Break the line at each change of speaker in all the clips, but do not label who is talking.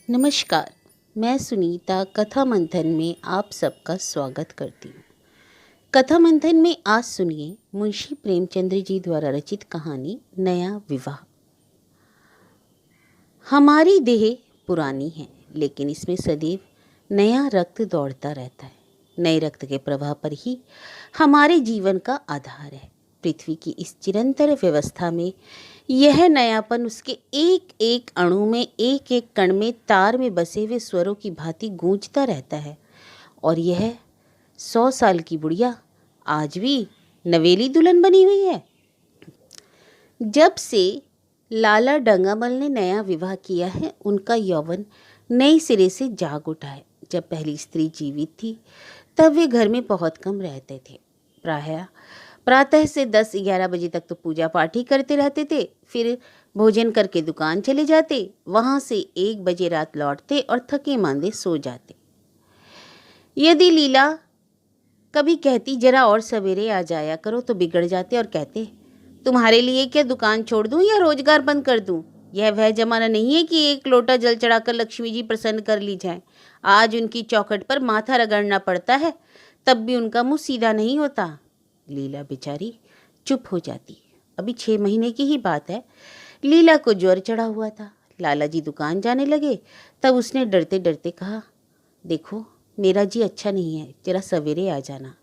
नमस्कार। मैं सुनीता कथा मंथन में आप सबका स्वागत करती हूँ। कथा मंथन में आज सुनिए मुंशी प्रेमचंद्र जी द्वारा रचित कहानी नया विवाह। हमारी देह पुरानी है, लेकिन इसमें सदैव नया रक्त दौड़ता रहता है। नए रक्त के प्रवाह पर ही हमारे जीवन का आधार है। पृथ्वी की इस चिरंतर व्यवस्था में यह नयापन उसके एक एक अणु में, एक एक कण में, तार में बसे हुए स्वरों की भांति गूंजता रहता है। और यह 100 साल की बुढ़िया आज भी नवेली दुल्हन बनी हुई है। जब से लाला डंगामल ने नया विवाह किया है, उनका यौवन नए सिरे से जाग उठा है। जब पहली स्त्री जीवित थी तब वे घर में बहुत कम रहते थे। प्रातः से 10-11 बजे तक तो पूजा पाठ ही करते रहते थे, फिर भोजन करके दुकान चले जाते, वहां से 1 बजे रात लौटते और थके मांदे सो जाते। यदि लीला कभी कहती जरा और सवेरे आ जाया करो तो बिगड़ जाते और कहते तुम्हारे लिए क्या दुकान छोड़ दूं या रोजगार बंद कर दूं। यह वह जमाना नहीं है कि एक लोटा जल चढ़ाकर लक्ष्मी जी प्रसन्न कर ली जाए। आज उनकी चौखट पर माथा रगड़ना पड़ता है, तब भी उनका मुंह सीधा नहीं होता। लीला बेचारी चुप हो जाती। अभी 6 महीने की ही बात है। लीला को ज्वर चढ़ा हुआ था। लाला जी दुकान जाने लगे तब उसने डरते डरते कहा, देखो मेरा जी अच्छा नहीं है, जरा सवेरे आ जाना।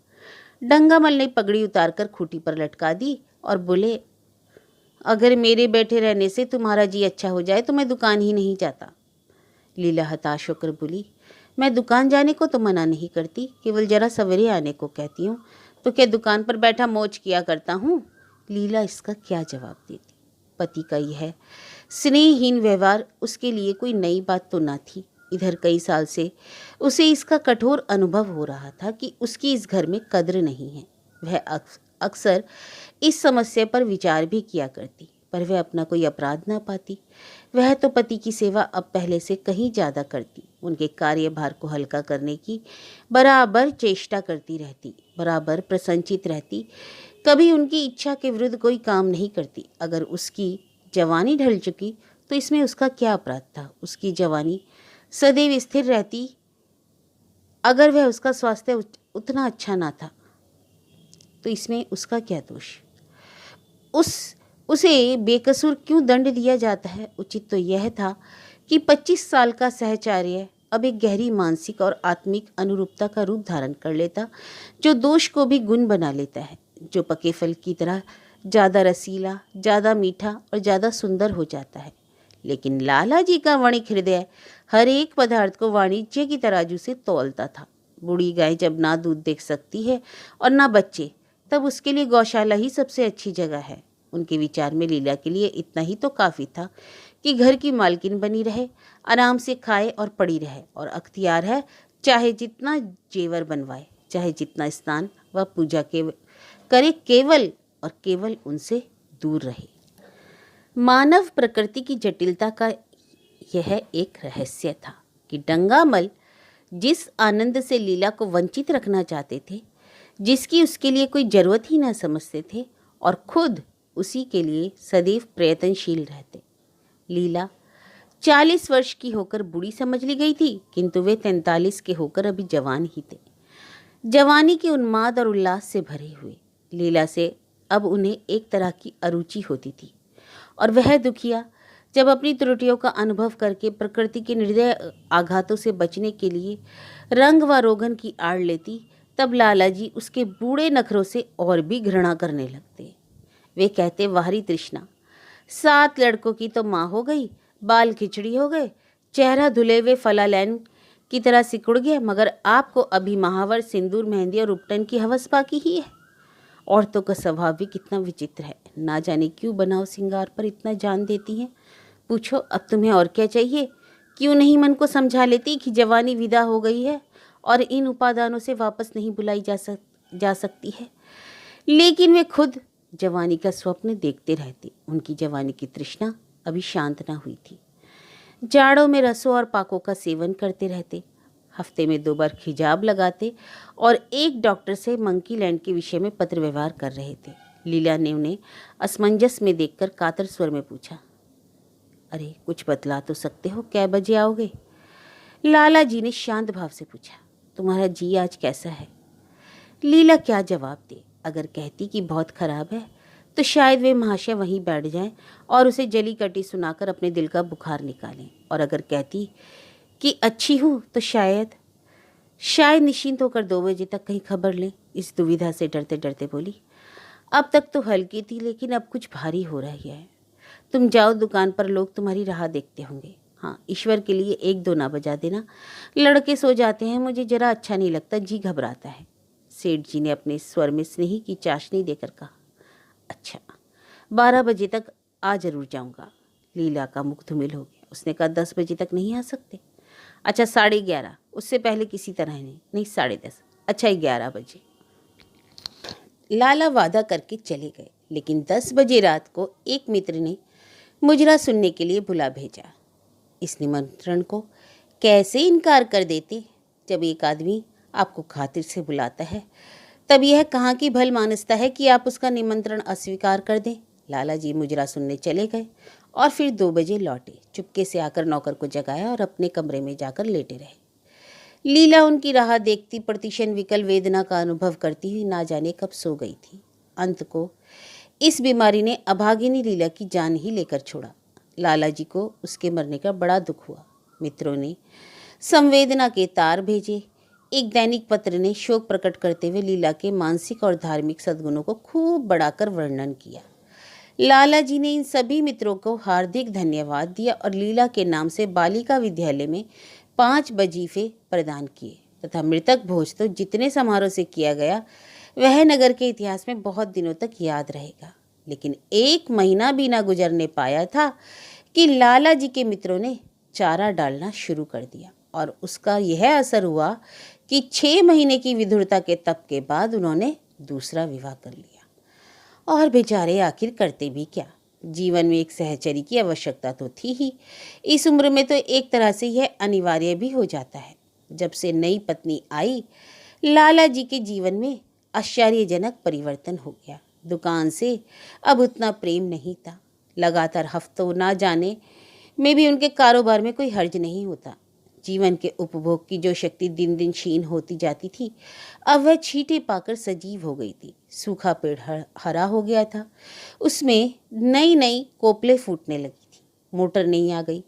डंगामल ने पगड़ी उतारकर खूंटी पर लटका दी और बोले, अगर मेरे बैठे रहने से तुम्हारा जी अच्छा हो जाए तो मैं दुकान ही नहीं जाता। लीला हताश होकर बोली, मैं दुकान जाने को तो मना नहीं करती, केवल जरा सवेरे आने को कहती हूँ। तो क्या दुकान पर बैठा मौज किया करता हूँ। लीला इसका क्या जवाब देती। पति का यह स्नेहहीन व्यवहार उसके लिए कोई नई बात तो ना थी। इधर कई साल से उसे इसका कठोर अनुभव हो रहा था कि उसकी इस घर में कद्र नहीं है। वह अक्सर इस समस्या पर विचार भी किया करती, पर वह अपना कोई अपराध ना पाती। वह तो पति की सेवा अब पहले से कहीं ज़्यादा करती, उनके कार्यभार को हल्का करने की बराबर चेष्टा करती रहती, बराबर प्रसन्नचित रहती, कभी उनकी इच्छा के विरुद्ध कोई काम नहीं करती। अगर उसकी जवानी ढल चुकी तो इसमें उसका क्या अपराध था। उसकी जवानी सदैव स्थिर रहती। अगर वह उसका स्वास्थ्य उतना अच्छा ना था तो इसमें उसका क्या दोष। उसे बेकसूर क्यों दंड दिया जाता है। उचित तो यह था कि 25 साल का सहचार्य अब एक गहरी मानसिक और आत्मिक अनुरूपता का रूप धारण कर लेता, जो दोष को भी गुण बना लेता है, जो पके फल की तरह ज़्यादा रसीला, ज़्यादा मीठा और ज़्यादा सुंदर हो जाता है। लेकिन लाला जी का वणिक हृदय हर एक पदार्थ को वाणिज्य की तराजू से तौलता था। बूढ़ी गाय जब ना दूध देख सकती है और ना बच्चे, तब उसके लिए गौशाला ही सबसे अच्छी जगह है। उनके विचार में लीला के लिए इतना ही तो काफ़ी था कि घर की मालकिन बनी रहे, आराम से खाए और पड़ी रहे, और अख्तियार है चाहे जितना जेवर बनवाए, चाहे जितना स्नान व पूजा करे, केवल और केवल उनसे दूर रहे। मानव प्रकृति की जटिलता का यह एक रहस्य था कि डंगामल जिस आनंद से लीला को वंचित रखना चाहते थे, जिसकी उसके लिए कोई जरूरत ही ना समझते थे, और खुद उसी के लिए सदैव प्रयत्नशील रहते। लीला 40 वर्ष की होकर बूढ़ी समझ ली गई थी, किंतु वे 43 के होकर अभी जवान ही थे, जवानी के उन्माद और उल्लास से भरे हुए। लीला से अब उन्हें एक तरह की अरुचि होती थी, और वह दुखिया जब अपनी त्रुटियों का अनुभव करके प्रकृति के निर्दय आघातों से बचने के लिए रंग व रोगन की आड़ लेती, तब लाला जी उसके बूढ़े नखरों से और भी घृणा करने लगते। वे कहते, वाहरी तृष्णा, 7 लड़कों की तो माँ हो गई, बाल खिचड़ी हो गए, चेहरा धुले हुए फलालैन की तरह सिकुड़ गया, मगर आपको अभी महावर, सिंदूर, मेहंदी और उपटन की हवस बाकी ही है। औरतों का स्वभाव भी कितना विचित्र है, ना जाने क्यों बनाव सिंगार पर इतना जान देती हैं। पूछो अब तुम्हें और क्या चाहिए। क्यों नहीं मन को समझा लेती कि जवानी विदा हो गई है और इन उपादानों से वापस नहीं बुलाई जा सकती है। लेकिन वे खुद जवानी का स्वप्न देखते रहते। उनकी जवानी की तृष्णा अभी शांत ना हुई थी। जाड़ों में रसों और पाकों का सेवन करते रहते, हफ्ते में 2 बार खिजाब लगाते और एक डॉक्टर से मंकी लैंड के विषय में पत्र व्यवहार कर रहे थे। लीला ने उन्हें असमंजस में देखकर कातर स्वर में पूछा, अरे कुछ बतला तो सकते हो, कै बजे आओगे। लाला जी ने शांत भाव से पूछा, तुम्हारा जी आज कैसा है? लीला क्या जवाब दे। अगर कहती कि बहुत खराब है तो शायद वे महाशय वहीं बैठ जाएं और उसे जली कटी सुनाकर अपने दिल का बुखार निकालें, और अगर कहती कि अच्छी हूँ तो शायद निश्चिंत होकर 2 बजे तक कहीं खबर लें। इस दुविधा से डरते डरते बोली, अब तक तो हल्की थी लेकिन अब कुछ भारी हो रही है। तुम जाओ दुकान पर, लोग तुम्हारी राह देखते होंगे। हाँ, ईश्वर के लिए 1-2 ना बजा देना, लड़के सो जाते हैं, मुझे जरा अच्छा नहीं लगता, जी घबराता है। सेठ जी ने अपने स्वर में स्नेह की चाशनी देकर कहा, अच्छा 12 बजे तक आ जरूर जाऊंगा। लीला का मुख धूमिल हो गया। उसने कहा, 10 बजे तक नहीं आ सकते? अच्छा 11:30, उससे पहले किसी तरह नहीं। नहीं 10:30, अच्छा 11 बजे। लाला वादा करके चले गए, लेकिन 10 बजे रात को एक मित्र ने मुजरा सुनने के लिए बुला भेजा। इस निमंत्रण को कैसे इनकार कर देते? जब एक आदमी आपको खातिर से बुलाता है तब यह कहाँ की भल मानसता है कि आप उसका निमंत्रण अस्वीकार कर दें। लाला जी मुजरा सुनने चले गए और फिर 2 बजे लौटे। चुपके से आकर नौकर को जगाया और अपने कमरे में जाकर लेटे रहे। लीला उनकी राह देखती प्रतिक्षण विकल वेदना का अनुभव करती हुई ना जाने कब सो गई थी। अंत को इस बीमारी ने अभागिनी लीला की जान ही लेकर छोड़ा। लाला जी को उसके मरने का बड़ा दुख हुआ। मित्रों ने संवेदना के तार भेजे। एक दैनिक पत्र ने शोक प्रकट करते हुए लीला के मानसिक और धार्मिक सद्गुणों को खूब बढ़ाकर वर्णन किया। लाला जी ने इन सभी मित्रों को हार्दिक धन्यवाद दिया और लीला के नाम से बालिका विद्यालय में 5 वजीफे प्रदान किए तथा मृतक भोज तो जितने समारोह से किया गया वह नगर के इतिहास में बहुत दिनों तक याद रहेगा। लेकिन 1 महीना भी ना गुजरने पाया था कि लाला जी के मित्रों ने चारा डालना शुरू कर दिया और उसका यह असर हुआ कि 6 महीने की विधुरता के तप के बाद उन्होंने दूसरा विवाह कर लिया। और बेचारे आखिर करते भी क्या? जीवन में एक सहचरी की आवश्यकता तो थी ही। इस उम्र में तो एक तरह से यह अनिवार्य भी हो जाता है। जब से नई पत्नी आई, लाला जी के जीवन में आश्चर्यजनक परिवर्तन हो गया। दुकान से अब उतना प्रेम नहीं था। लगातार हफ्तों ना जाने में भी उनके कारोबार में कोई हर्ज नहीं होता। जीवन के उपभोग की जो शक्ति दिन दिन क्षीण होती जाती थी, अब वह छींटे पाकर सजीव हो गई थी। सूखा पेड़ हरा हो गया था, उसमें नई नई कोपले फूटने लगी थी। मोटर नहीं आ गई,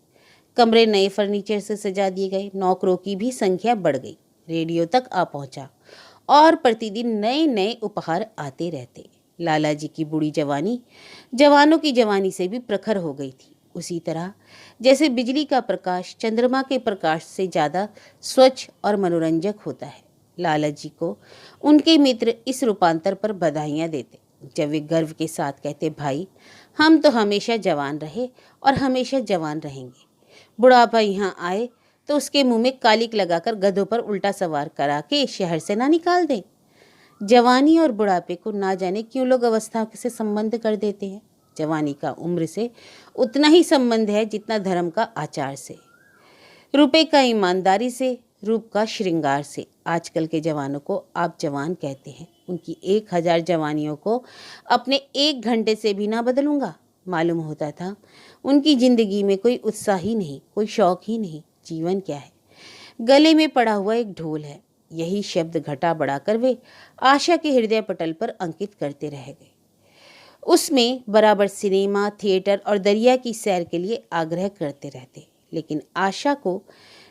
कमरे नए फर्नीचर से सजा दिए गए, नौकरों की भी संख्या बढ़ गई, रेडियो तक आ पहुंचा और प्रतिदिन नए नए उपहार आते रहते। लाला जी की बूढ़ी जवानी जवानों की जवानी से भी प्रखर हो गई थी। उसी तरह जैसे बिजली का प्रकाश चंद्रमा के प्रकाश से ज़्यादा स्वच्छ और मनोरंजक होता है। लाला जी को उनके मित्र इस रूपांतर पर बधाइयाँ देते, जब वे गर्व के साथ कहते, भाई हम तो हमेशा जवान रहे और हमेशा जवान रहेंगे। बुढ़ापा यहाँ आए तो उसके मुंह में कालिक लगाकर गधों पर उल्टा सवार करा के शहर से ना निकाल दें। जवानी और बुढ़ापे को ना जाने क्यों लोग अवस्था से संबंध कर देते हैं। जवानी का उम्र से उतना ही संबंध है जितना धर्म का आचार से, रुपए का ईमानदारी से, रूप का श्रृंगार से। आजकल के जवानों को आप जवान कहते हैं, उनकी 1000 जवानियों को अपने 1 घंटे से भी ना बदलूंगा। मालूम होता था उनकी जिंदगी में कोई उत्साह ही नहीं, कोई शौक ही नहीं। जीवन क्या है? गले में पड़ा हुआ एक ढोल है। यही शब्द घटा बढ़ाकर वे आशा के हृदय पटल पर अंकित करते रह गए। उसमें बराबर सिनेमा, थिएटर और दरिया की सैर के लिए आग्रह करते रहते, लेकिन आशा को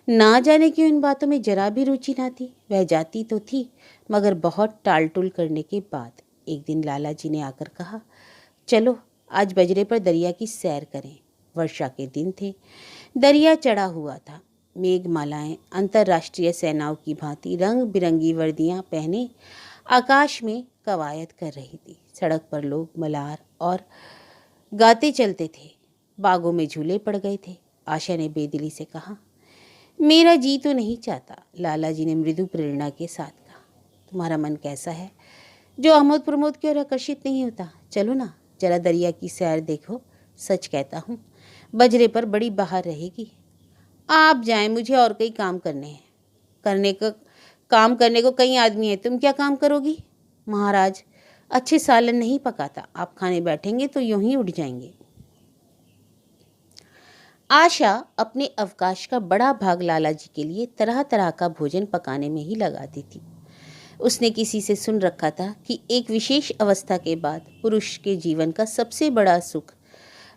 ना जाने क्यों इन बातों में जरा भी रुचि ना थी। वह जाती तो थी मगर बहुत टालटुल करने के बाद। एक दिन लाला जी ने आकर कहा, चलो आज बजरे पर दरिया की सैर करें। वर्षा के दिन थे, दरिया चढ़ा हुआ था। मेघमालाएं अंतर्राष्ट्रीय सेनाओं की भांति रंग बिरंगी वर्दियां पहने आकाश में कवायद कर रही थी। सड़क पर लोग मलार और गाते चलते थे। बागों में झूले पड़ गए थे। आशा ने बेदिली से कहा, मेरा जी तो नहीं चाहता। लाला जी ने मृदु प्रेरणा के साथ कहा, तुम्हारा मन कैसा है जो आमोद प्रमोद की ओर आकर्षित नहीं होता? चलो ना जरा दरिया की सैर देखो। सच कहता हूँ बजरे पर बड़ी बहार रहेगी। आप जाएं, मुझे और कई काम करने हैं। काम करने को कई आदमी हैं, तुम क्या काम करोगी? महाराज अच्छे सालन नहीं पकाता, आप खाने बैठेंगे तो यूं ही उठ जाएंगे। आशा अपने अवकाश का बड़ा भाग लाला जी के लिए तरह तरह का भोजन पकाने में ही लगाती थी। उसने किसी से सुन रखा था कि एक विशेष अवस्था के बाद पुरुष के जीवन का सबसे बड़ा सुख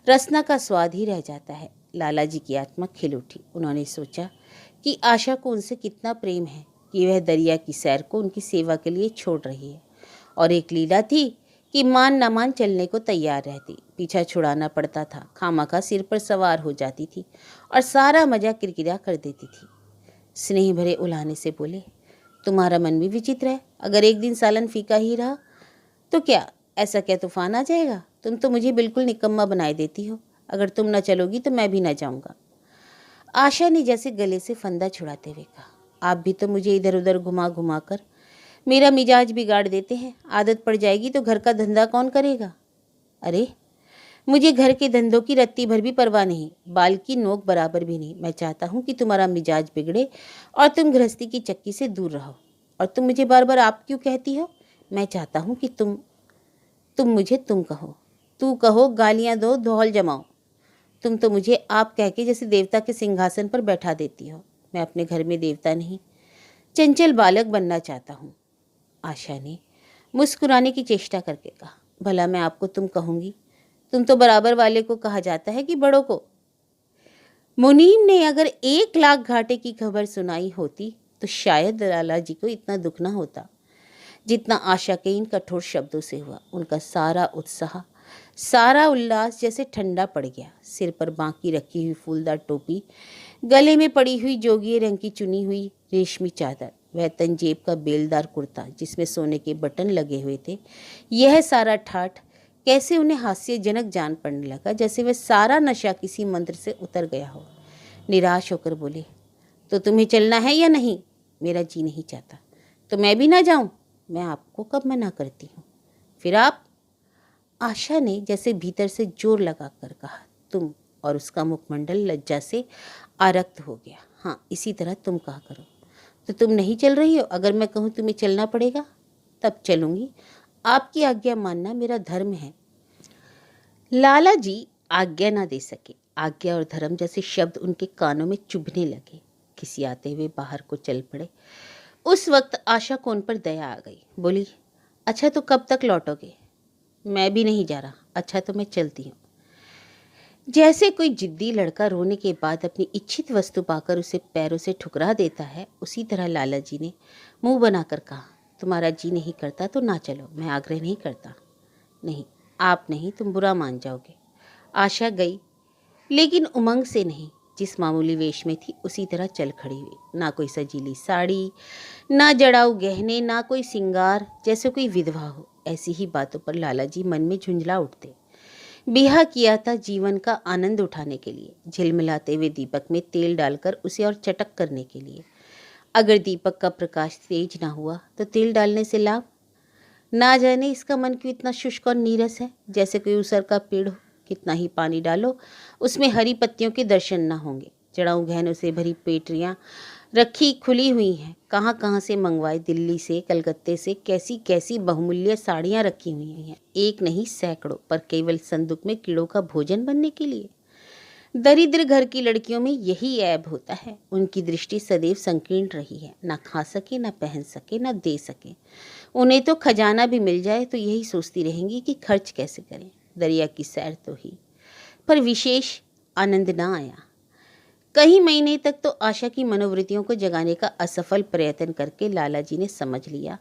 रसना का स्वाद ही रह जाता है। लाला जी की आत्मा खिल उठी। उन्होंने सोचा कि आशा को उनसे कितना प्रेम है कि वह दरिया की सैर को उनकी सेवा के लिए छोड़ रही है। और एक लीला थी कि मान न मान चलने को तैयार रहती, पीछा छुड़ाना पड़ता था, खामखा सिर पर सवार हो जाती थी और सारा मजा किरकिरा कर देती थी। स्नेह भरे उलाहने से बोले, तुम्हारा मन भी विचित्र है। अगर एक दिन सालन फीका ही रहा तो क्या ऐसा क्या तूफान आ जाएगा? तुम तो मुझे बिल्कुल निकम्मा बनाए देती हो। अगर तुम न चलोगी तो मैं भी न जाऊंगा। आशा ने जैसे गले से फंदा छुड़ाते हुए कहा, आप भी तो मुझे इधर उधर घुमा घुमा कर मेरा मिजाज बिगाड़ देते हैं। आदत पड़ जाएगी तो घर का धंधा कौन करेगा? अरे, मुझे घर के धंधों की रत्ती भर भी परवाह नहीं, बाल की नोक बराबर भी नहीं। मैं चाहता हूँ कि तुम्हारा मिजाज बिगड़े और तुम गृहस्थी की चक्की से दूर रहो। और तुम मुझे बार बार आप क्यों कहती हो? मैं चाहता हूँ कि तुम मुझे तुम कहो, तू कहो, गालियाँ दो, धौल जमाओ। तुम तो मुझे आप कह के जैसे देवता के सिंहासन पर बैठा देती हो। मैं अपने घर में देवता नहीं, चंचल बालक बनना चाहता हूँ। आशा ने मुस्कुराने की चेष्टा करके कहा, भला मैं आपको तुम कहूँगी? तुम तो बराबर वाले को कहा जाता है कि बड़ों को। मुनीम ने अगर 1,00,000 घाटे की खबर सुनाई होती तो शायद लाला जी को इतना दुख न होता जितना आशा के इन कठोर शब्दों से हुआ। उनका सारा उत्साह, सारा उल्लास जैसे ठंडा पड़ गया। सिर पर बांकी रखी हुई फूलदार टोपी, गले में पड़ी हुई जोगिए रंग की चुनी हुई रेशमी चादर, वह तंजेब का बेलदार कुर्ता जिसमें सोने के बटन लगे हुए थे, यह सारा ठाठ कैसे उन्हें हास्यजनक जान पड़ने लगा, जैसे वह सारा नशा किसी मंत्र से उतर गया हो। निराश होकर बोले, तो तुम्हें चलना है या नहीं? मेरा जी नहीं चाहता तो मैं भी ना जाऊं। मैं आपको कब मना करती हूँ? फिर आप? आशा ने जैसे भीतर से जोर लगाकर कहा, तुम, और उसका मुखमंडल लज्जा से आरक्त हो गया। हाँ, इसी तरह तुम कहा करो। तो तुम नहीं चल रही हो? अगर मैं कहूँ तुम्हें चलना पड़ेगा तब चलूंगी। आपकी आज्ञा मानना मेरा धर्म है। लाला जी आज्ञा ना दे सके। आज्ञा और धर्म जैसे शब्द उनके कानों में चुभने लगे। खिसियाते हुए बाहर को चल पड़े। उस वक्त आशा को उन पर दया आ गई। बोली, अच्छा तो कब तक लौटोगे? मैं भी नहीं जा रहा। अच्छा तो मैं चलती हूँ। जैसे कोई जिद्दी लड़का रोने के बाद अपनी इच्छित वस्तु पाकर उसे पैरों से ठुकरा देता है, उसी तरह लाला जी ने मुंह बनाकर कहा, तुम्हारा जी नहीं करता तो ना चलो। मैं आग्रह नहीं करता। नहीं, आप नहीं, तुम बुरा मान जाओगे। आशा गई, लेकिन उमंग से नहीं। जिस मामूली वेश में थी उसी तरह चल खड़ी हुई। ना कोई सजीली साड़ी, ना जड़ाऊ गहने, ना कोई सिंगार, जैसे कोई विधवा हो। ऐसी ही बातों पर लाला जी मन में झुंझला उठते। ब्याह किया था जीवन का आनंद उठाने के लिए, झिलमिलाते हुए दीपक में तेल डालकर उसे और चटक करने के लिए। अगर दीपक का प्रकाश तेज ना हुआ तो तेल डालने से लाभ? ना जाने इसका मन क्यों इतना शुष्क और नीरस है, जैसे कोई उसर का पेड़ हो। कितना ही पानी डालो उसमें हरी पत्तियों के दर्शन ना होंगे। जड़ाऊ गहनों से भरी पेटियां रखी खुली हुई हैं। कहाँ कहाँ से मंगवाए, दिल्ली से, कलकत्ते से कैसी कैसी बहुमूल्य साड़ियाँ रखी हुई हैं। एक नहीं सैकड़ों, पर केवल संदूक में कीड़ों का भोजन बनने के लिए। दरिद्र घर की लड़कियों में यही ऐब होता है। उनकी दृष्टि सदैव संकीर्ण रही है। ना खा सके, ना पहन सके, ना दे सके। उन्हें तो खजाना भी मिल जाए तो यही सोचती रहेंगी कि खर्च कैसे करें। दरिया की सैर तो ही, पर विशेष आनंद ना आया। कई महीने तक तो आशा की मनोवृत्तियों को जगाने का असफल प्रयत्न करके लाला जी ने समझ लिया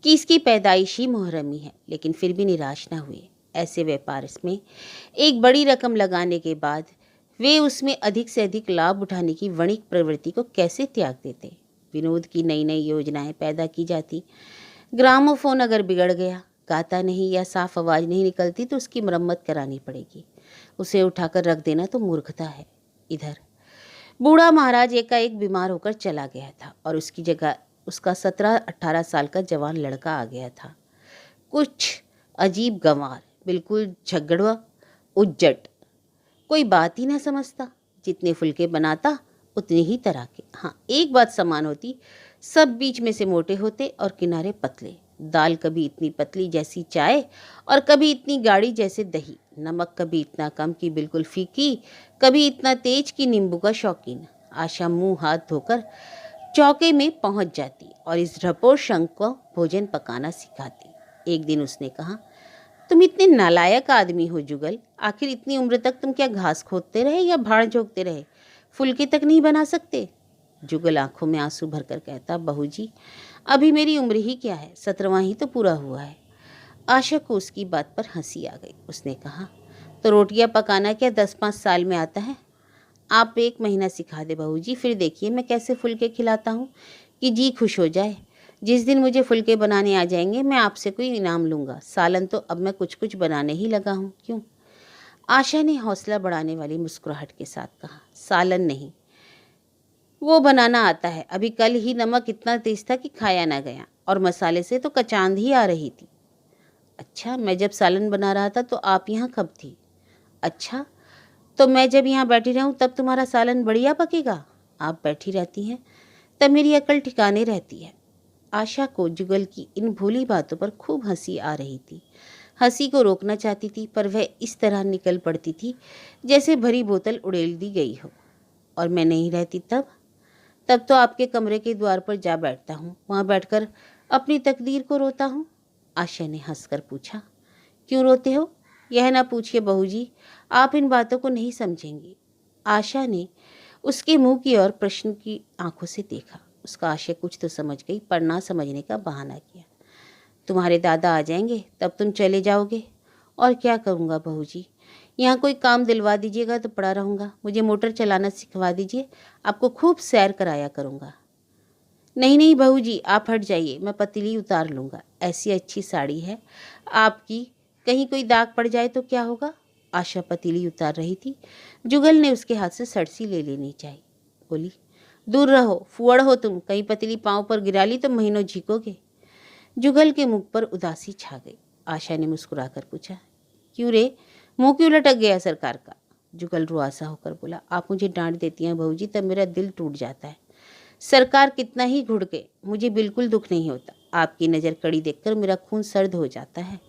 कि इसकी पैदाइश ही मुहर्रमी है, लेकिन फिर भी निराश न हुए। ऐसे व्यापार में एक बड़ी रकम लगाने के बाद वे उसमें अधिक से अधिक लाभ उठाने की वणिक प्रवृत्ति को कैसे त्याग देते? विनोद की नई नई योजनाएं पैदा की जाती। ग्रामोफोन अगर बिगड़ गया, गाता नहीं या साफ आवाज़ नहीं निकलती तो उसकी मरम्मत करानी पड़ेगी। उसे उठाकर रख देना तो मूर्खता है। इधर बूढ़ा महाराज एकाएक बीमार होकर चला गया था और उसकी जगह उसका 17-18 साल का जवान लड़का आ गया था। कुछ अजीब गंवार, बिल्कुल झगड़वा, उज्जट, कोई बात ही ना समझता। जितने फुलके बनाता उतने ही तरह के। हाँ, एक बात समान होती, सब बीच में से मोटे होते और किनारे पतले। दाल कभी इतनी पतली जैसी चाय और कभी इतनी गाढ़ी जैसे दही। नमक कभी इतना कम कि बिल्कुल फीकी, कभी इतना तेज कि नींबू का शौकीन। आशा मुंह हाथ धोकर चौके में पहुंच जाती और इस ढपोर शंख को भोजन पकाना सिखाती। एक दिन उसने कहा, तुम इतने नालायक आदमी हो जुगल, आखिर इतनी उम्र तक तुम क्या घास खोदते रहे या भाड़ झोंकते रहे, फुलके तक नहीं बना सकते? जुगल आंखों में आंसू भरकर कहता, बहू जी अभी मेरी उम्र ही क्या है, 17वां ही तो पूरा हुआ है। आशा को उसकी बात पर हंसी आ गई। उसने कहा, तो रोटियां पकाना क्या 10-5 साल में आता है? आप 1 महीना सिखा दे बहू जी, फिर देखिए मैं कैसे फुलके खिलाता हूँ कि जी खुश हो जाए। जिस दिन मुझे फुलके बनाने आ जाएंगे मैं आपसे कोई इनाम लूँगा। सालन तो अब मैं कुछ कुछ बनाने ही लगा हूँ। क्यों? आशा ने हौसला बढ़ाने वाली मुस्कुराहट के साथ कहा, सालन नहीं, वो बनाना आता है। अभी कल ही नमक इतना तेज था कि खाया ना गया और मसाले से तो कचांद ही आ रही थी। अच्छा, मैं जब सालन बना रहा था तो आप यहाँ कब थी? अच्छा, तो मैं जब यहाँ बैठी रहूँ तब तुम्हारा सालन बढ़िया पकेगा? आप बैठी रहती हैं तब मेरी अकल ठिकाने रहती है। आशा को जुगल की इन भोली बातों पर खूब हंसी आ रही थी। हंसी को रोकना चाहती थी पर वह इस तरह निकल पड़ती थी जैसे भरी बोतल उड़ेल दी गई हो। और मैं नहीं रहती तब तो आपके कमरे के द्वार पर जा बैठता हूँ, वहाँ बैठकर अपनी तकदीर को रोता हूँ। आशा ने हंसकर पूछा, क्यों रोते हो? यह ना पूछिए बहू जी, आप इन बातों को नहीं समझेंगी। आशा ने उसके मुंह की ओर प्रश्न की आंखों से देखा। उसका आशय कुछ तो समझ गई पर ना समझने का बहाना किया। तुम्हारे दादा आ जाएंगे तब तुम चले जाओगे। और क्या करूँगा बहू जी, यहाँ कोई काम दिलवा दीजिएगा तो पड़ा रहूँगा। मुझे मोटर चलाना सिखवा दीजिए, आपको खूब सैर कराया करूँगा। नहीं नहीं बहू जी, आप हट जाइए, मैं पतीली उतार लूँगा। ऐसी अच्छी साड़ी है आपकी, कहीं कोई दाग पड़ जाए तो क्या होगा? आशा पतीली उतार रही थी। जुगल ने उसके हाथ से सड़सी ले लेनी चाहिए। बोली, दूर रहो, फुअड़ हो तुम, कहीं पतीली पाँव पर गिरा ली तो महीनों झीकोगे। जुगल के मुख पर उदासी छा गई। आशा ने मुस्कुराकर पूछा, क्यों रे, मुंह क्यों लटक गया सरकार का? जुगल रुआसा होकर बोला, आप मुझे डांट देती हैं बहू जी तब मेरा दिल टूट जाता है। सरकार कितना ही घुड़के, मुझे बिल्कुल दुख नहीं होता। आपकी नज़र कड़ी देखकर मेरा खून सर्द हो जाता है।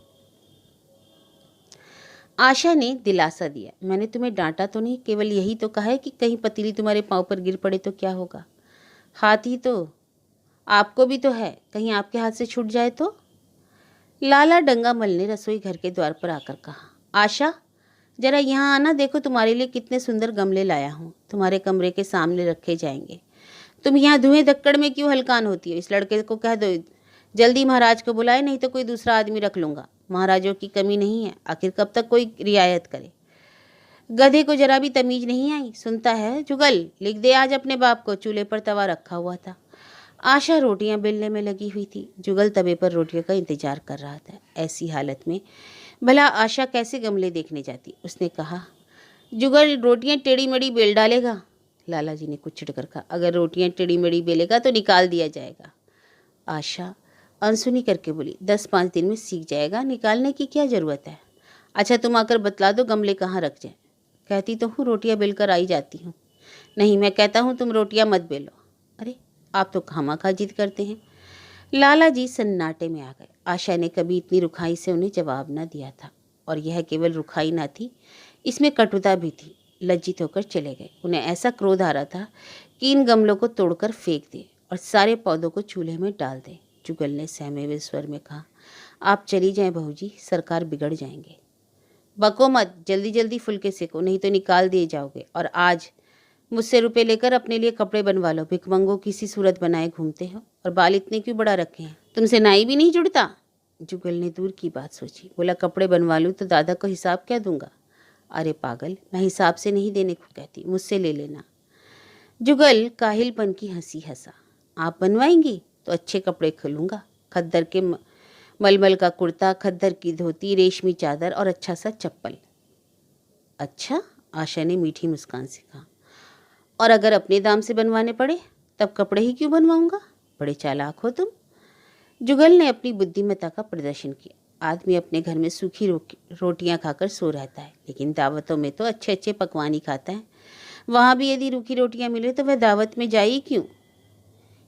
आशा ने दिलासा दिया, मैंने तुम्हें डांटा तो नहीं, केवल यही तो कहा है कि कहीं पतीली तुम्हारे पाँव पर गिर पड़े तो क्या होगा। हाथ ही तो आपको भी तो है, कहीं आपके हाथ से छूट जाए तो? लाला डंगामल ने रसोई घर के द्वार पर आकर कहा, आशा जरा यहाँ आना, देखो तुम्हारे लिए कितने सुंदर गमले लाया हूँ, तुम्हारे कमरे के सामने रखे जाएंगे। तुम यहाँ धुएं धक्कड़ में क्यों हलकान होती हो? इस लड़के को कह दो जल्दी महाराज को बुलाए, नहीं तो कोई दूसरा आदमी रख लूँगा। महाराजों की कमी नहीं है, आखिर कब तक कोई रियायत करे। गधे को जरा भी तमीज नहीं आई। सुनता है जुगल, लिख दे आज अपने बाप को, चूल्हे पर तवा रखा हुआ था। आशा रोटियां बेलने में लगी हुई थी। जुगल तवे पर रोटियों का इंतजार कर रहा था। ऐसी हालत में भला आशा कैसे गमले देखने जाती? उसने कहा, जुगल रोटियां टेढ़ी मेढ़ी बेल डालेगा। लाला जी ने कुछ चिढ़कर कहा, अगर रोटियां टेढ़ी मेढ़ी बेलेगा तो निकाल दिया जाएगा। आशा अनसुनी करके बोली, 10-5 दिन में सीख जाएगा, निकालने की क्या ज़रूरत है। अच्छा तुम आकर बतला दो गमले कहाँ रख जाए। कहती तो हूँ रोटियां बेलकर आई जाती हूँ। नहीं, मैं कहता हूँ तुम रोटियां मत बेलो। अरे आप तो खामखा जिद करते हैं। लाला जी सन्नाटे में आ गए। आशा ने कभी इतनी रुखाई से उन्हें जवाब न दिया था और यह केवल रुखाई न थी, इसमें कटुता भी थी। लज्जित होकर चले गए। उन्हें ऐसा क्रोध आ रहा था कि इन गमलों को तोड़कर फेंक दे और सारे पौधों को चूल्हे में डाल दे। जुगल ने सहमे हुए स्वर में कहा, आप चली जाएं बहू जी, सरकार बिगड़ जाएंगे। बको मत, जल्दी जल्दी फुलके सेको, नहीं तो निकाल दिए जाओगे। और आज मुझसे रुपए लेकर अपने लिए कपड़े बनवा लो। भिखमंगों की सी सूरत बनाए घूमते हो और बाल इतने क्यों बड़ा रखे हैं? तुमसे नाई भी नहीं जुड़ता? जुगल ने दूर की बात सोची। बोला, कपड़े बनवा लूँ तो दादा को हिसाब क्या दूंगा? अरे पागल, मैं हिसाब से नहीं देने को कहती, मुझसे ले लेना। जुगल काहिलपन की हंसी हंसा। आप बनवाएंगी तो अच्छे कपड़े खिलूँगा, खद्दर के मलमल का कुर्ता, खद्दर की धोती, रेशमी चादर और अच्छा सा चप्पल। अच्छा, आशा ने मीठी मुस्कान से कहा, और अगर अपने दाम से बनवाने पड़े तब कपड़े ही क्यों बनवाऊंगा? बड़े चालाक हो तुम। जुगल ने अपनी बुद्धिमत्ता का प्रदर्शन किया। आदमी अपने घर में सूखी रोटियां खाकर सो रहता है, लेकिन दावतों में तो अच्छे अच्छे पकवान ही खाता है। वहाँ भी यदि रूखी रोटियां मिले तो वह दावत में जाए क्यों?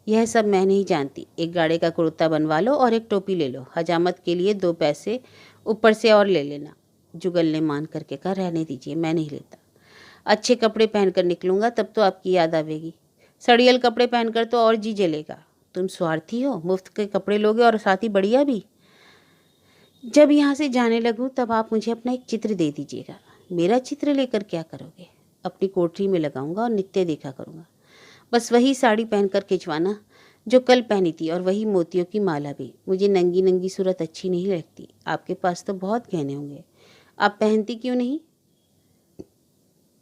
यह सब मैं नहीं जानती। एक गाड़े का कुर्ता बनवा लो और एक टोपी ले लो। हजामत के लिए 2 पैसे ऊपर से और ले लेना। जुगल ने मान करके कहा, रहने दीजिए, मैं नहीं लेता। अच्छे कपड़े पहनकर निकलूंगा तब तो आपकी याद आवेगी। सड़ियल कपड़े पहनकर तो और जी जलेगा। तुम स्वार्थी हो, मुफ्त के कपड़े लोगे और साथ ही बढ़िया भी। जब यहाँ से जाने लगूँ तब आप मुझे अपना एक चित्र दे दीजिएगा। मेरा चित्र लेकर क्या करोगे? अपनी कोठरी में लगाऊंगा और नित्य देखा करूँगा। बस वही साड़ी पहनकर खिंचवाना जो कल पहनी थी, और वही मोतियों की माला भी। मुझे नंगी नंगी सूरत अच्छी नहीं लगती। आपके पास तो बहुत गहने होंगे, आप पहनती क्यों नहीं?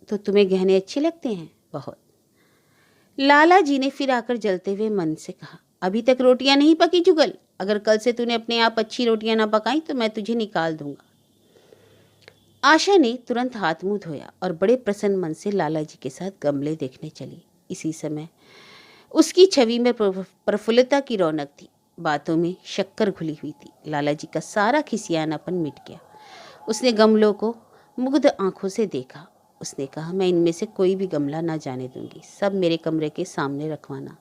तो तुम्हें गहने अच्छे लगते हैं? बहुत। लाला जी ने फिर आकर जलते हुए मन से कहा, अभी तक रोटियां नहीं पकी जुगल। अगर कल से तूने अपने आप अच्छी रोटियां ना पकाई तो मैं तुझे निकाल दूंगा। आशा ने तुरंत हाथ मुंह धोया और बड़े प्रसन्न मन से लाला जी के साथ गमले देखने चली। इसी समय उसकी छवि में प्रफुल्लता की रौनक थी, बातों में शक्कर घुली हुई थी। लाला जी का सारा खिसियानापन मिट गया। उसने गमलों को मुग्ध आंखों से देखा। उसने कहा, मैं इनमें से कोई भी गमला ना जाने दूंगी, सब मेरे कमरे के सामने रखवाना।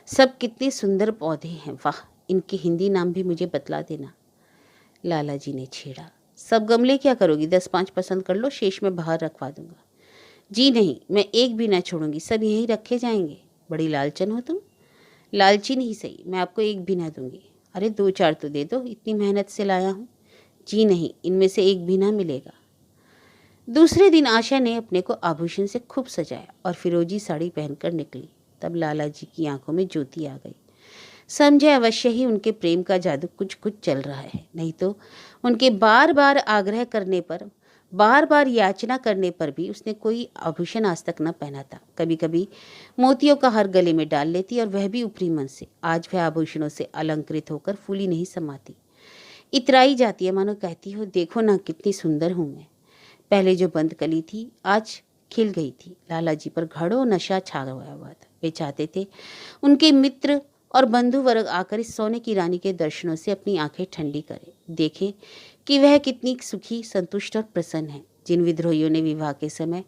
सब कितने सुंदर पौधे हैं, वाह, इनके हिंदी नाम भी मुझे बतला देना। लाला जी ने छेड़ा, सब गमले क्या करोगी? 10-5 पसंद कर लो, शेष में बाहर रखवा दूंगा। जी नहीं, मैं एक भी ना छोड़ूंगी, सब यहीं रखे जाएंगे। बड़ी लालचन हो तुम। लालची नहीं सही, मैं आपको एक भी ना दूंगी। अरे 2-4 तो दे दो, इतनी मेहनत से लाया हूँ। जी नहीं, इनमें से एक भी ना मिलेगा। दूसरे दिन आशा ने अपने को आभूषण से खूब सजाया और फिरोजी साड़ी पहनकर निकली। तब लाला जी की आंखों में ज्योति आ गई। समझे अवश्य ही उनके प्रेम का जादू कुछ कुछ चल रहा है, नहीं तो उनके बार बार आग्रह करने पर, बार बार याचना करने पर भी उसने कोई आभूषण आज तक न पहना था। कभी कभी मोतियों का हार गले में डाल लेती, और वह भी ऊपरी मन से। आज वह आभूषणों से अलंकृत होकर फूली नहीं समाती, इतराई जाती है, मानो कहती हो, देखो ना कितनी सुंदर हूँ मैं। पहले जो बंद कली थी आज खिल गई थी। लाला जी पर घड़ों नशा छा हुआ था। वे चाहते थे उनके मित्र और बंधु वर्ग आकर इस सोने की रानी के दर्शनों से अपनी आंखें ठंडी करें, देखें कि वह कितनी सुखी, संतुष्ट और प्रसन्न है। जिन विद्रोहियों ने विवाह के समय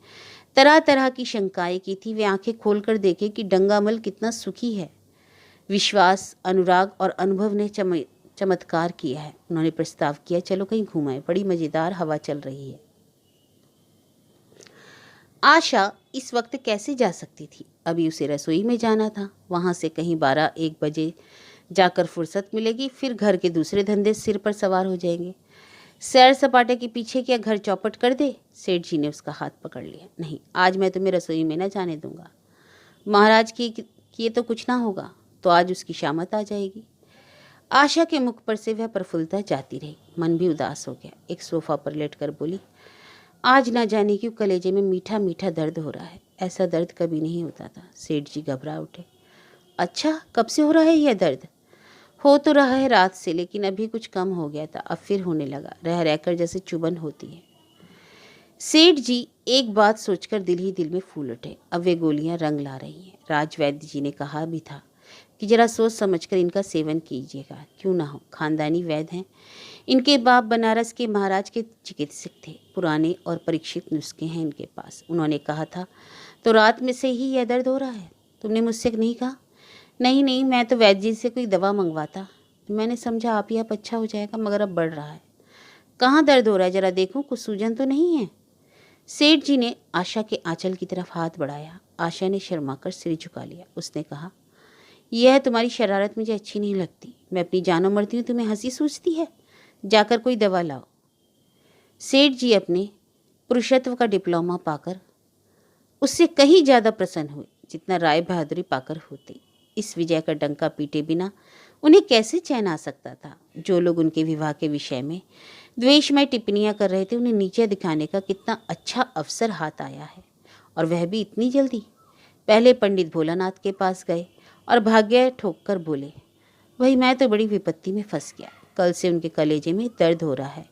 तरह तरह की शंकाएं की थी, वे आंखें खोलकर देखें कि डंगामल कितना सुखी है। विश्वास, अनुराग और अनुभव ने चमत्कार किया है। उन्होंने प्रस्ताव किया, चलो कहीं घुमाएं, बड़ी मजेदार हवा चल रही है। आशा इस वक्त कैसे जा सकती थी? अभी उसे रसोई में जाना था, वहां से कहीं 12-1 बजे जाकर फुर्सत मिलेगी, फिर घर के दूसरे धंधे सिर पर सवार हो जाएंगे। सैर सपाटे के पीछे क्या घर चौपट कर दे? सेठ जी ने उसका हाथ पकड़ लिया। नहीं, आज मैं तुम्हें रसोई में न जाने दूंगा। महाराज की किए तो कुछ ना होगा, तो आज उसकी शामत आ जाएगी। आशा के मुख पर से वह प्रफुल्लता जाती रही, मन भी उदास हो गया। एक सोफा पर लेटकर बोली, आज ना जाने क्यों कलेजे में मीठा मीठा दर्द हो रहा है। ऐसा दर्द कभी नहीं होता था। सेठ जी घबरा उठे। अच्छा, कब से हो रहा है यह दर्द? हो तो रहा है रात से, लेकिन अभी कुछ कम हो गया था, अब फिर होने लगा, रह रहकर जैसे चुभन होती है। सेठ जी एक बात सोचकर दिल ही दिल में फूल उठे। अब वे गोलियां रंग ला रही हैं। राजवैद्य जी ने कहा भी था कि जरा सोच समझकर इनका सेवन कीजिएगा, क्यों ना हो, खानदानी वैद्य हैं। इनके बाप बनारस के महाराज के चिकित्सक थे, पुराने और परीक्षित नुस्खे हैं इनके पास। उन्होंने कहा था, तो रात में से ही यह दर्द हो रहा है? तुमने मुझसे नहीं कहा? नहीं नहीं, मैं तो वैद्य जी से कोई दवा मंगवाता। मैंने समझा आप ही आप अच्छा हो जाएगा, मगर अब बढ़ रहा है। कहाँ दर्द हो रहा है, जरा देखूं, कुछ सूजन तो नहीं है? सेठ जी ने आशा के आंचल की तरफ हाथ बढ़ाया। आशा ने शर्माकर सिर झुका लिया। उसने कहा, यह तुम्हारी शरारत मुझे अच्छी नहीं लगती। मैं अपनी जानो मरती हूँ, तुम्हें हंसी सूझती है? जाकर कोई दवा लाओ। सेठ जी अपने पुरुषत्व का डिप्लोमा पाकर उससे कहीं ज़्यादा प्रसन्न हुए जितना राय बहादुरी पाकर होते। इस विजय का डंका पीटे बिना उन्हें कैसे चैन आ सकता था? जो लोग उनके विवाह के विषय में द्वेषमय टिप्पणियां कर रहे थे, उन्हें नीचे दिखाने का कितना अच्छा अवसर हाथ आया है, और वह भी इतनी जल्दी। पहले पंडित भोलानाथ के पास गए और भाग्य ठोक कर बोले, वही मैं तो बड़ी विपत्ति में फंस गया। कल से उनके कलेजे में दर्द हो रहा है,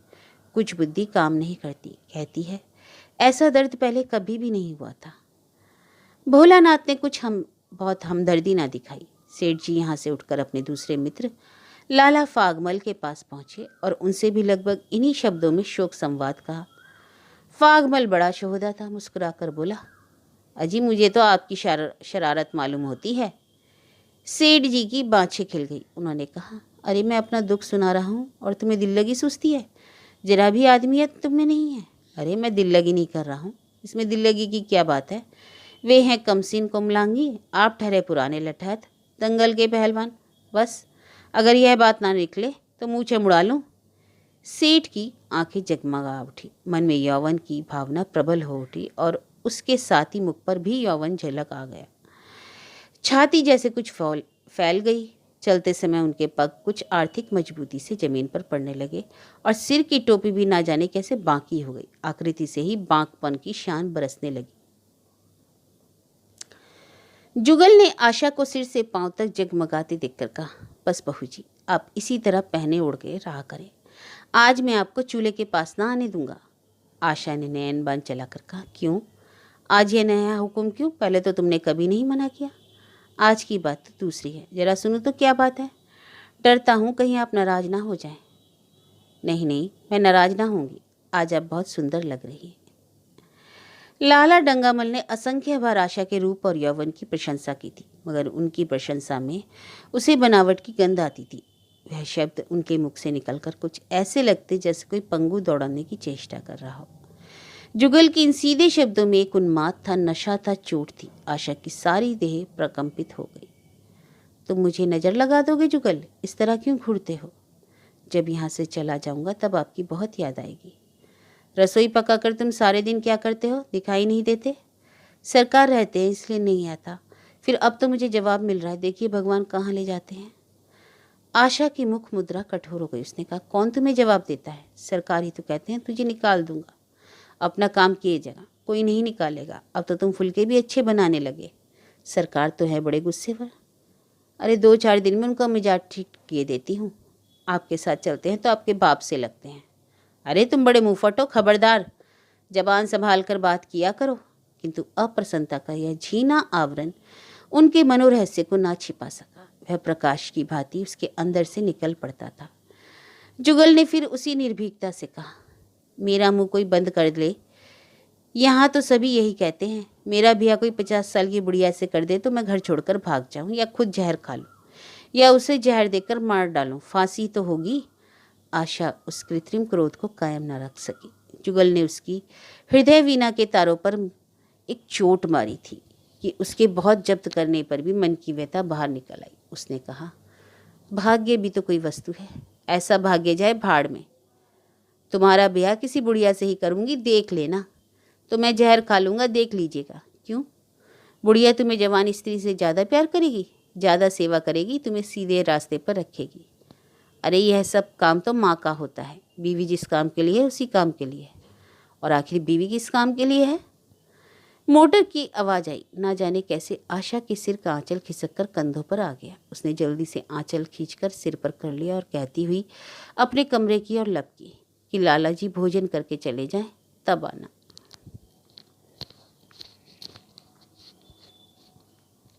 कुछ बुद्धि काम नहीं करती, कहती है ऐसा दर्द पहले कभी भी नहीं हुआ था। भोलानाथ ने कुछ बहुत हमदर्दी ना दिखाई। सेठ जी यहाँ से उठकर अपने दूसरे मित्र लाला फागमल के पास पहुंचे और उनसे भी लगभग इन्हीं शब्दों में शोक संवाद कहा। फागमल बड़ा शोहदा था, मुस्कुराकर बोला, अजी मुझे तो आपकी शरारत मालूम होती है। सेठ जी की बाँछें खिल गई। उन्होंने कहा, अरे मैं अपना दुख सुना रहा हूँ और तुम्हें दिल लगी सुस्ती है? जरा भी आदमियत तुम में नहीं है। अरे मैं दिल लगी नहीं कर रहा हूँ, इसमें दिल लगी की क्या बात है? वे हैं कमसीन कोमलांगी, आप ठहरे पुराने लठैत, दंगल के पहलवान। बस अगर यह बात ना निकले तो मूछें मुड़ा लूँ। सेठ की आंखें जगमगा उठी, मन में यौवन की भावना प्रबल हो उठी और उसके साथ ही मुख पर भी यौवन झलक आ गया। छाती जैसे कुछ फैल गई। चलते समय उनके पग कुछ आर्थिक मजबूती से जमीन पर पड़ने लगे और सिर की टोपी भी ना जाने कैसे बांकी हो गई। आकृति से ही बांकपन की शान बरसने लगी। जुगल ने आशा को सिर से पांव तक जगमगाते देखकर कहा, बस बहू जी, आप इसी तरह पहने ओढ़ के रहा करें। आज मैं आपको चूल्हे के पास ना आने दूंगा। आशा ने नयन बान चलाकर कहा, क्यों? आज यह नया हुक्म क्यों? पहले तो तुमने कभी नहीं मना किया। आज की बात तो दूसरी है, जरा सुनो तो क्या बात है। डरता हूँ कहीं आप नाराज ना हो जाएं। नहीं नहीं, मैं नाराज ना होंगी। आज आप बहुत सुंदर लग रही हैं। लाला डंगामल ने असंख्य बार आशा के रूप और यौवन की प्रशंसा की थी, मगर उनकी प्रशंसा में उसे बनावट की गंध आती थी। वह शब्द उनके मुख से निकलकर कुछ ऐसे लगते जैसे कोई पंगु दौड़ाने की चेष्टा कर रहा हो। जुगल की इन सीधे शब्दों में एक उन्माद था, नशा था, चोट थी। आशा की सारी देह प्रकंपित हो गई। तुम मुझे नज़र लगा दोगे जुगल? इस तरह क्यों घूरते हो? जब यहाँ से चला जाऊँगा तब आपकी बहुत याद आएगी। रसोई पकाकर तुम सारे दिन क्या करते हो? दिखाई नहीं देते? सरकार रहते हैं इसलिए नहीं आता। फिर अब तो मुझे जवाब मिल रहा है, देखिए भगवान कहाँ ले जाते हैं। आशा की मुख मुद्रा कठोर हो गई। उसने कहा, कौन तुम्हें जवाब देता है? सरकार ही तो कहते हैं तुझे निकाल दूंगा। अपना काम किए जगह, कोई नहीं निकालेगा। अब तो तुम फुलके भी अच्छे बनाने लगे। सरकार तो है बड़े गुस्से पर। अरे 2-4 दिन में उनका मिजाज ठीक किए देती हूँ। आपके साथ चलते हैं तो आपके बाप से लगते हैं। अरे तुम बड़े मुंहफट हो, खबरदार, जबान संभाल कर बात किया करो। किंतु अप्रसन्नता का यह झीना आवरण उनके मनोरहस्य को ना छिपा सका। वह प्रकाश की भांति उसके अंदर से निकल पड़ता था। जुगल ने फिर उसी निर्भीकता से कहा, मेरा मुंह कोई बंद कर ले। यहाँ तो सभी यही कहते हैं। मेरा ब्याह कोई 50 साल की बुढ़िया से कर दे तो मैं घर छोड़कर भाग जाऊँ, या खुद जहर खा लूँ, या उसे जहर देकर मार डालूँ। फांसी तो होगी। आशा उस कृत्रिम क्रोध को कायम न रख सकी। जुगल ने उसकी हृदय वीणा के तारों पर एक चोट मारी थी कि उसके बहुत जब्त करने पर भी मन की व्यथा बाहर निकल आई। उसने कहा, भाग्य भी तो कोई वस्तु है, ऐसा भाग्य जाए भाड़ में। तुम्हारा ब्याह किसी बुढ़िया से ही करूँगी, देख लेना। तो मैं जहर खा लूँगा, देख लीजिएगा। क्यों? बुढ़िया तुम्हें जवान स्त्री से ज़्यादा प्यार करेगी, ज़्यादा सेवा करेगी, तुम्हें सीधे रास्ते पर रखेगी। अरे यह सब काम तो माँ का होता है। बीवी जिस काम के लिए है उसी काम के लिए है। और आखिर बीवी किस काम के लिए है? मोटर की आवाज़ आई। ना जाने कैसे आशा के सिर का आंचल खिसक कर कंधों पर आ गया। उसने जल्दी से आंचल खींचकर सिर पर कर लिया और कहती हुई अपने कमरे की ओर लपकी कि लाला जी भोजन करके चले जाएं, तब आना।